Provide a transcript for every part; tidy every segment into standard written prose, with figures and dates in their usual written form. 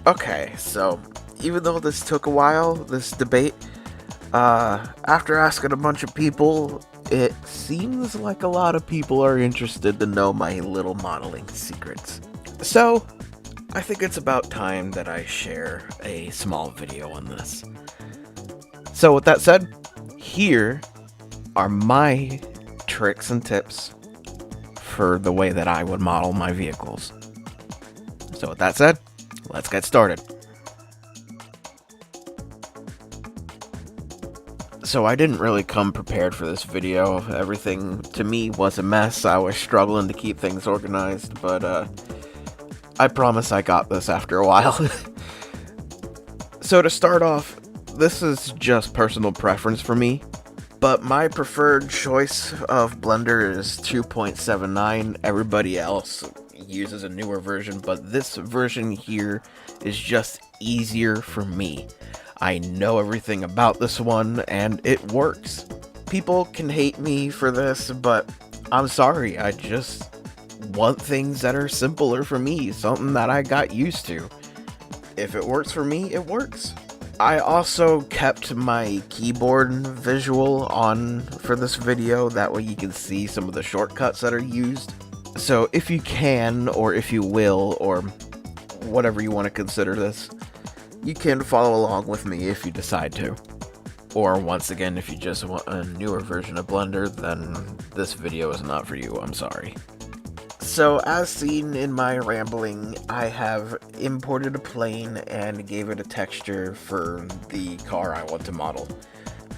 Okay, so even though this took a while, this debate, after asking a bunch of people, it seems like a lot of people are interested to know my little modeling secrets. So, I think it's about time that I share a small video on this. So with that said, here are my tricks and tips for the way that I would model my vehicles. So with that said, let's get started. So I didn't really come prepared for this video. Everything to me was a mess. I was struggling to keep things organized, but I promise I got this after a while. So to start off, this is just personal preference for me, but my preferred choice of blender is 2.79. Everybody else uses a newer version, but this version here is just easier for me. I know everything about this one, and it works. People can hate me for this, but I'm sorry, I just want things that are simpler for me, something that I got used to. If it works for me, it works. I also kept my keyboard visual on for this video, that way you can see some of the shortcuts that are used. So if you can, or if you will, or whatever you want to consider this, you can follow along with me if you decide to. Or once again, if you just want a newer version of Blender, then this video is not for you, I'm sorry. So as seen in my rambling, I have imported a plane and gave it a texture for the car I want to model.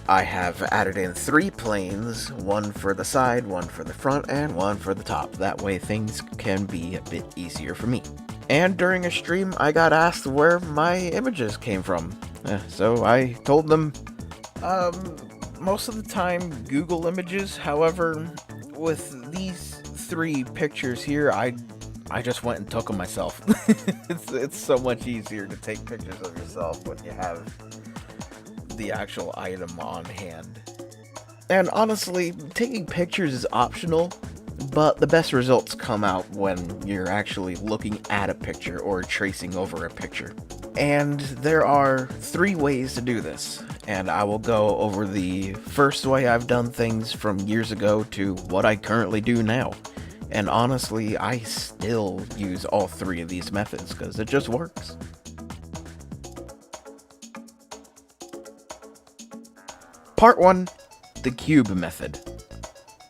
I have added in 3 planes, one for the side, one for the front, and one for the top. That way things can be a bit easier for me. And during a stream, I got asked where my images came from. So I told them, most of the time Google Images. However, with these 3 pictures here, I just went and took them myself. It's so much easier to take pictures of yourself when you have the actual item on hand. And honestly, taking pictures is optional, but the best results come out when you're actually looking at a picture or tracing over a picture. And there are 3 ways to do this, and I will go over the first way I've done things from years ago to what I currently do now. And honestly, I still use all 3 of these methods because it just works. Part 1, the cube method.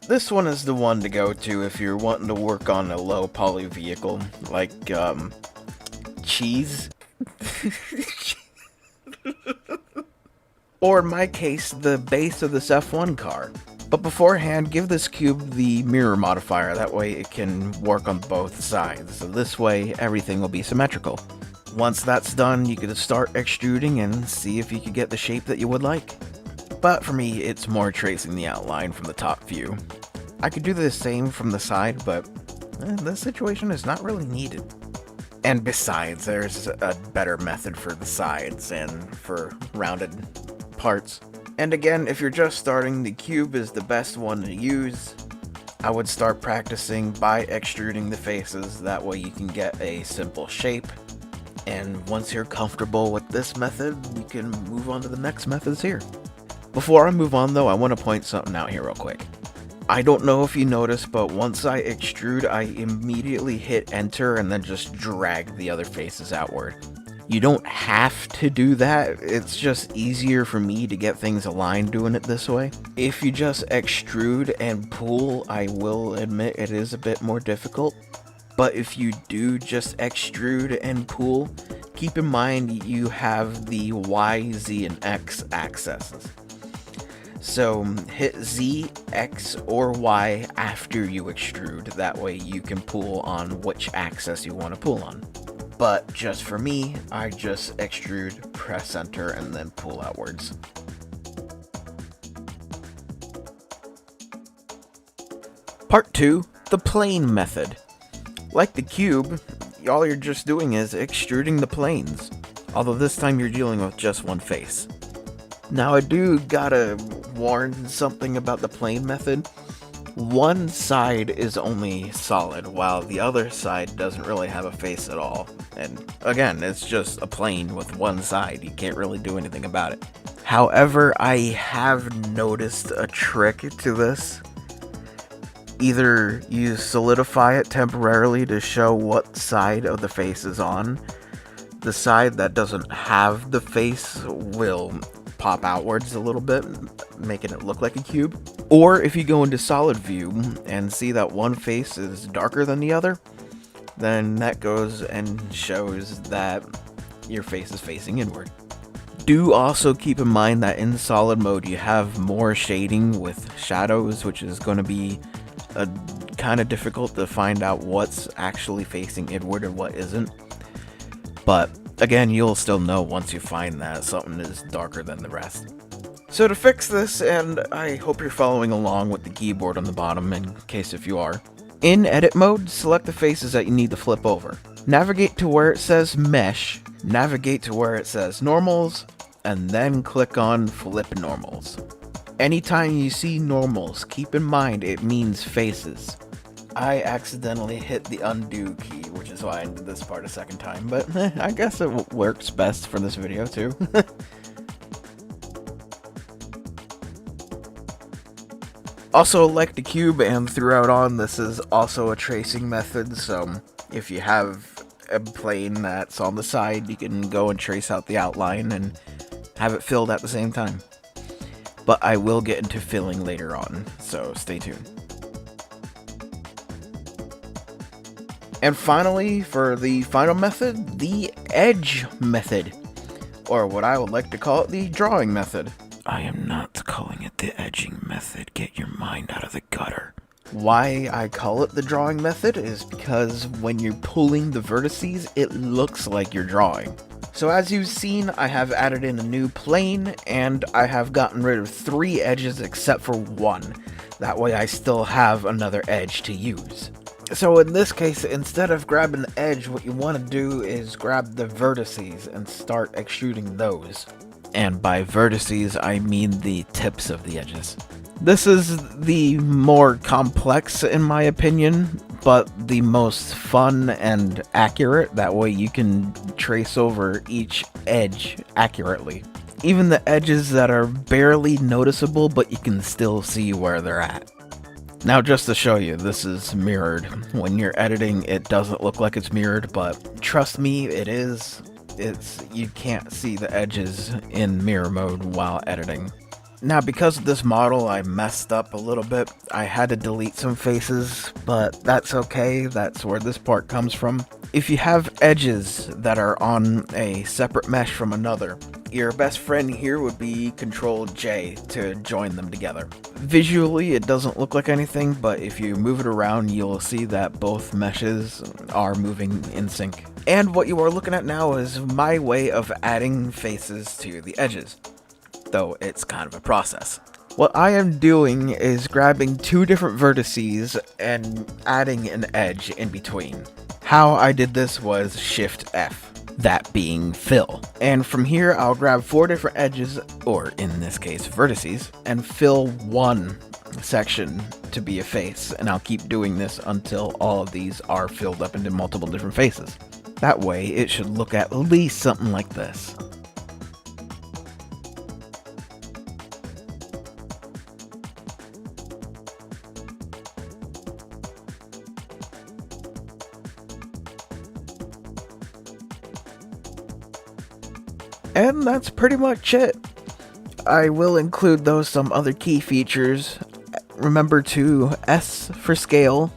This one is the one to go to if you're wanting to work on a low poly vehicle, like, cheese. Or in my case, the base of this F1 car. But beforehand, give this cube the mirror modifier, that way it can work on both sides. So this way, everything will be symmetrical. Once that's done, you can start extruding and see if you can get the shape that you would like. But for me, it's more tracing the outline from the top view. I could do the same from the side, but this situation is not really needed. And besides, there's a better method for the sides and for rounded parts. And again, if you're just starting, the cube is the best one to use. I would start practicing by extruding the faces, that way you can get a simple shape. And once you're comfortable with this method, you can move on to the next methods here. Before I move on though, I want to point something out here real quick. I don't know if you noticed, but once I extrude, I immediately hit enter and then just drag the other faces outward. You don't have to do that, it's just easier for me to get things aligned doing it this way. If you just extrude and pull, I will admit it is a bit more difficult. But if you do just extrude and pull, keep in mind you have the Y, Z, and X axes. So hit Z, X, or Y after you extrude, that way you can pull on which axis you want to pull on. But just for me, I just extrude, press enter, and then pull outwards. Part 2, the plane method. Like the cube, all you're just doing is extruding the planes, although this time you're dealing with just one face. Now I do gotta warn something about the plane method. One side is only solid, while the other side doesn't really have a face at all. And again, it's just a plane with one side. You can't really do anything about it. However, I have noticed a trick to this. Either you solidify it temporarily to show what side of the face is on. The side that doesn't have the face will pop outwards a little bit, making it look like a cube. Or if you go into solid view and see that one face is darker than the other, then that goes and shows that your face is facing inward. Do also keep in mind that in solid mode you have more shading with shadows, which is going to be kind of difficult to find out what's actually facing inward and what isn't. But again, you'll still know once you find that something is darker than the rest. So to fix this, and I hope you're following along with the keyboard on the bottom in case if you are, in edit mode, select the faces that you need to flip over. Navigate to where it says mesh, navigate to where it says normals, and then click on flip normals. Anytime you see normals, keep in mind it means faces. I accidentally hit the undo key, which is why I did this part a second time, but I guess it works best for this video too. Also, like the cube and throughout on, this is also a tracing method, so if you have a plane that's on the side, you can go and trace out the outline and have it filled at the same time. But I will get into filling later on, so stay tuned. And finally, for the final method, the edge method, or what I would like to call it, the drawing method. I am not calling it the edging method. Get your mind out of the gutter. Why I call it the drawing method is because when you're pulling the vertices, it looks like you're drawing. So as you've seen, I have added in a new plane, and I have gotten rid of 3 edges except for 1. That way I still have another edge to use. So in this case, instead of grabbing the edge, what you want to do is grab the vertices and start extruding those. And by vertices, I mean the tips of the edges. This is the more complex in my opinion, but the most fun and accurate. That way you can trace over each edge accurately. Even the edges that are barely noticeable, but you can still see where they're at. Now just to show you, this is mirrored. When you're editing, it doesn't look like it's mirrored, but trust me, it is. You can't see the edges in mirror mode while editing. Now because of this model, I messed up a little bit. I had to delete some faces, but that's okay. That's where this part comes from. If you have edges that are on a separate mesh from another, your best friend here would be Ctrl-J to join them together. Visually, it doesn't look like anything, but if you move it around, you'll see that both meshes are moving in sync. And what you are looking at now is my way of adding faces to the edges, though it's kind of a process. What I am doing is grabbing 2 different vertices and adding an edge in between. How I did this was Shift F, that being fill. And from here I'll grab 4 different edges, or in this case vertices, and fill one section to be a face, and I'll keep doing this until all of these are filled up into multiple different faces. That way it should look at least something like this. And that's pretty much it. I will include though some other key features. Remember to S for scale,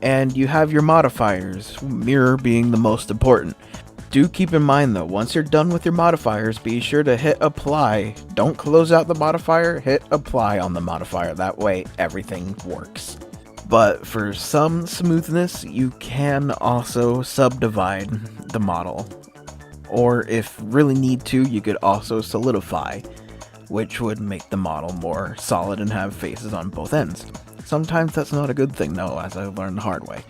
and you have your modifiers, mirror being the most important. Do keep in mind though, once you're done with your modifiers, be sure to hit apply. Don't close out the modifier, hit apply on the modifier. That way everything works. But for some smoothness, you can also subdivide the model. Or if really need to, you could also solidify, which would make the model more solid and have faces on both ends. Sometimes that's not a good thing though, as I learned the hard way.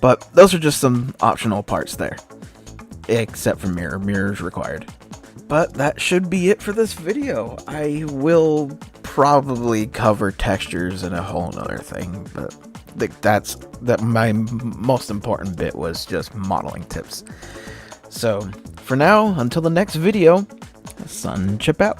But those are just some optional parts there. Except for mirrors required. But that should be it for this video. I will probably cover textures and a whole nother thing, but that my most important bit was just modeling tips. So for now, until the next video, Sunchipp out.